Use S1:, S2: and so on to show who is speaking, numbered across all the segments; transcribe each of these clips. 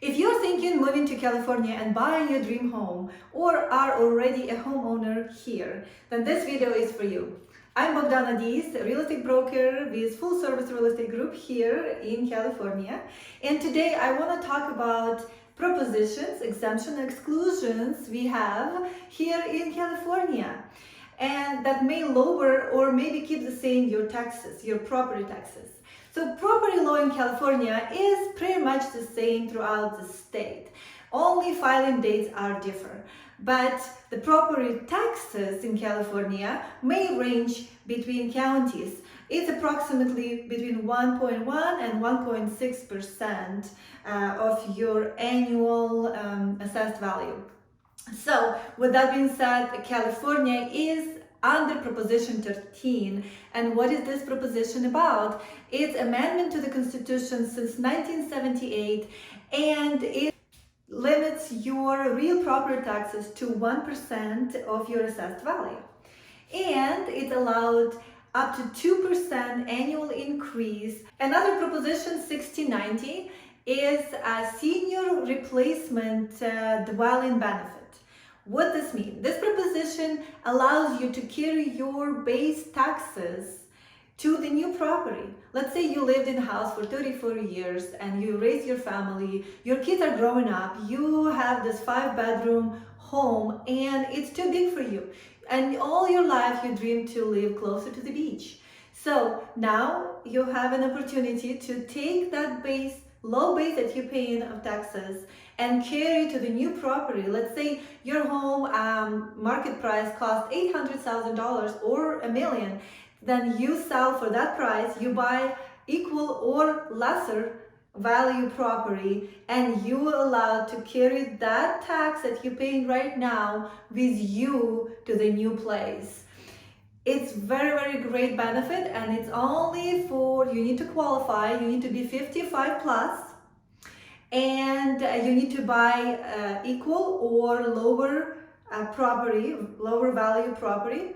S1: If you're thinking moving to California and buying your dream home or are already a homeowner here, then this video is for you. I'm Bogdana Dees, a real estate broker with full service real estate group here in California. And today I want to talk about propositions, exemption, exclusions we have here in California. And that may lower or maybe keep the same your taxes, your property taxes. So property law in California is pretty much the same throughout the state. Only filing dates are different. But the property taxes in California may range between counties. It's approximately between 1.1 and 1.6% of your annual assessed value. So with that being said, California is under Proposition 13. And what is this proposition about? It's amendment to the Constitution since 1978, and it limits your real property taxes to 1% of your assessed value. And it allowed up to 2% annual increase. Another proposition, 6090, is a senior replacement dwelling benefit. What does this mean? This proposition allows you to carry your base taxes to the new property. Let's say you lived in a house for 34 years and you raised your family, your kids are growing up, you have this 5-bedroom home and it's too big for you. And all your life you dream to live closer to the beach. So now you have an opportunity to take that low base that you're paying of taxes and carry to the new property. Let's say your home market price cost $800,000 or $1 million. Then you sell for that price, you buy equal or lesser value property, and you are allowed to carry that tax that you're paying right now with you to the new place. It's very great benefit, and it's only for, you need to qualify, you need to be 55 plus, and you need to buy equal or lower property, lower value property.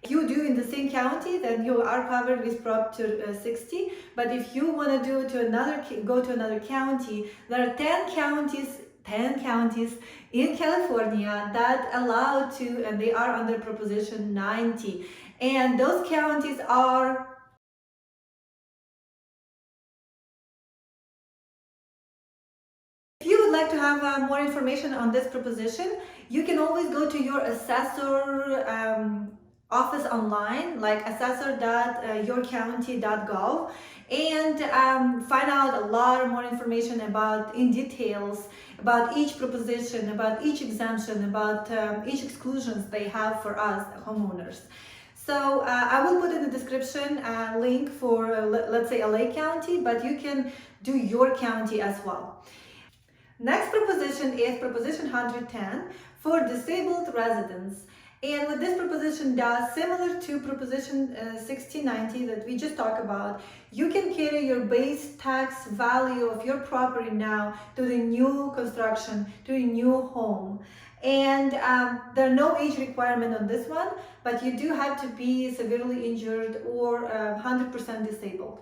S1: If you do in the same county, then you are covered with Prop 60. But if you want to go to another county, there are 10 counties in California that allow to, and they are under Proposition 90. And those counties are to have more information on this proposition, you can always go to your assessor office online, like assessor.yourcounty.gov, and find out a lot more information in details about each proposition, about each exemption, about each exclusions they have for us homeowners. So I will put in the description a link for, let's say, LA County, but you can do your county as well. Next proposition is Proposition 110 for disabled residents. And what this proposition does, similar to Proposition 6090 that we just talked about, you can carry your base tax value of your property now to the new construction, to a new home. And there are no age requirement on this one, but you do have to be severely injured or 100% disabled.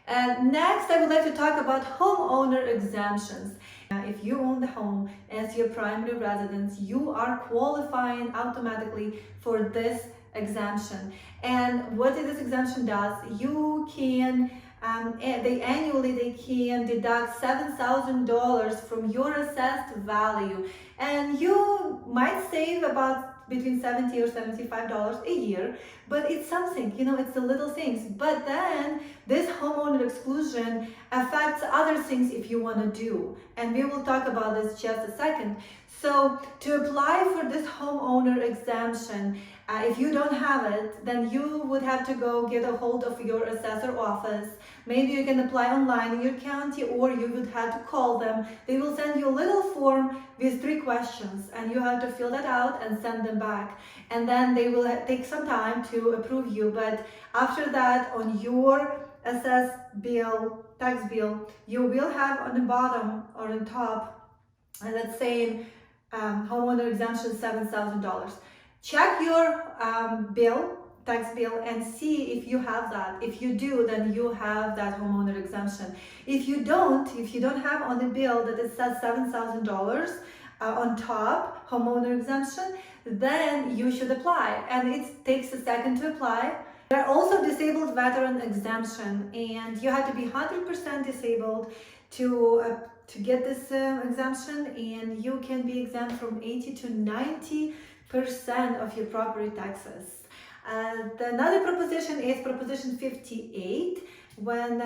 S1: Next, I would like to talk about homeowner exemptions. If you own the home as your primary residence, you are qualifying automatically for this exemption. And what this exemption does, you can, annually they can deduct $7,000 from your assessed value. And you might save about between $70 or $75 a year, but it's something, it's the little things. But then this homeowner exclusion affects other things if you want to do, and we will talk about this just a second. So to apply for this homeowner exemption, if you don't have it, then you would have to go get a hold of your assessor office. Maybe you can apply online in your county, or you would have to call them. They will send you a little form with 3 questions, and you have to fill that out and send them back. And then they will take some time to approve you. But after that, on your assessed bill, tax bill, you will have on the bottom or on top, and that's saying homeowner exemption $7,000. Check your bill tax bill and see if you have that. If you do, then you have that homeowner exemption. If you don't have on the bill that it says $7,000 on top, homeowner exemption, then you should apply, and it takes a second to apply. There are also disabled veteran exemption, and you have to be 100% disabled to get this exemption, and you can be exempt from 80 to 90% of your property taxes. Another proposition is Proposition 58, when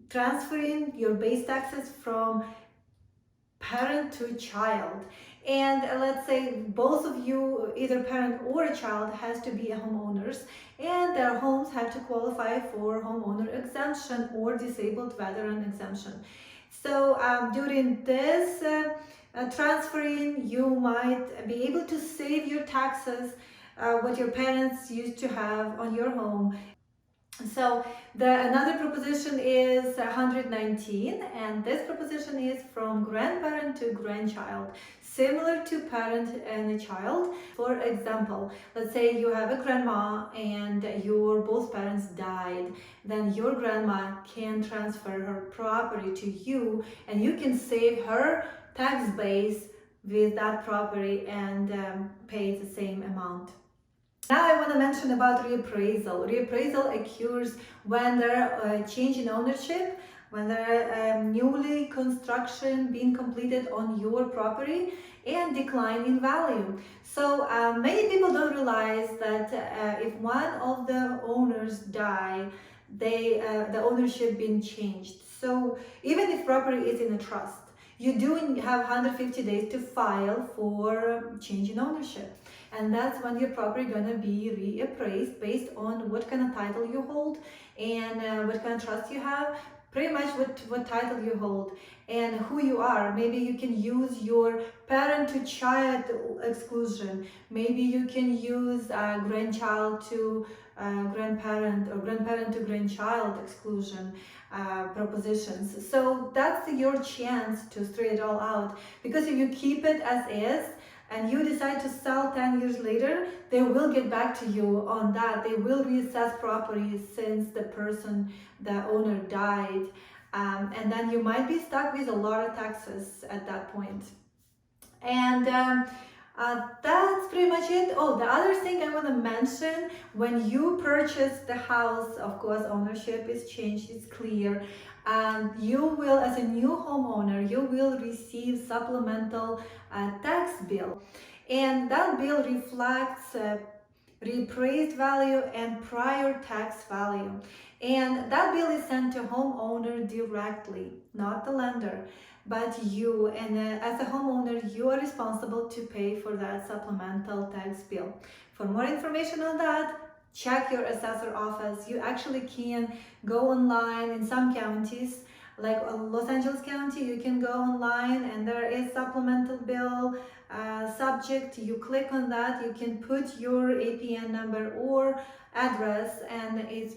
S1: transferring your base taxes from parent to child. And let's say both of you, either parent or a child, has to be a homeowners, and their homes have to qualify for homeowner exemption or disabled veteran exemption. So during this transferring, you might be able to save your taxes, what your parents used to have on your home. So another proposition is 119, and this proposition is from grandparent to grandchild, similar to parent and a child. For example, let's say you have a grandma and your both parents died, then your grandma can transfer her property to you, and you can save her tax base with that property and pay the same amount. Now I want to mention about reappraisal. Reappraisal occurs when there are change in ownership, when there are newly construction being completed on your property and decline in value. So many people don't realize that if one of the owners die, the ownership being changed. So even if property is in a trust, you do have 150 days to file for change in ownership. And that's when your property gonna be reappraised based on what kind of title you hold and what kind of trust you have, pretty much what title you hold and who you are. Maybe you can use your parent to child exclusion. Maybe you can use grandchild to grandparent or grandparent to grandchild exclusion propositions. So that's your chance to straighten it all out, because if you keep it as is and you decide to sell 10 years later, they will get back to you on that. They will reassess property since the owner died. And then you might be stuck with a lot of taxes at that point. And that's pretty much it. Oh, the other thing I want to mention, when you purchase the house, of course, ownership is changed, it's clear. And you will, as a new homeowner, you will receive supplemental tax bill. And that bill reflects reappraised value and prior tax value. And that bill is sent to homeowner directly, not the lender, but you. And as a homeowner, you are responsible to pay for that supplemental tax bill. For more information on that, check your assessor office. You actually can go online in some counties, like Los Angeles County. You can go online and there is supplemental bill subject. You click on that, you can put your APN number or address, and it's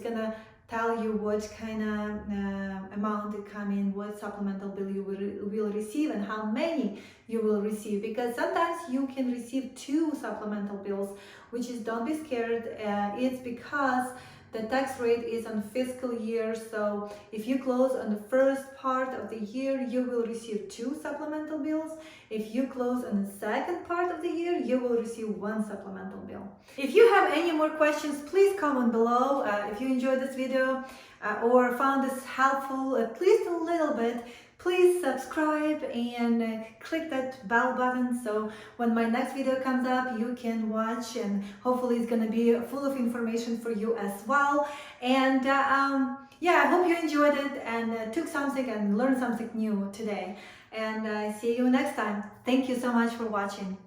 S1: gonna tell you what kind of amount it come in, what supplemental bill you will receive, and how many you will receive. Because sometimes you can receive 2 supplemental bills, which is, don't be scared. It's because the tax rate is on fiscal year. So if you close on the first part of the year, you will receive 2 supplemental bills. If you close on the second part of the year, you will receive 1 supplemental bill. If you have any more questions, please comment below. If you enjoyed this video or found this helpful at least a little bit, please subscribe and click that bell button, so when my next video comes up, you can watch, and hopefully it's gonna be full of information for you as well. And yeah, I hope you enjoyed it and took something and learned something new today. And see you next time. Thank you so much for watching.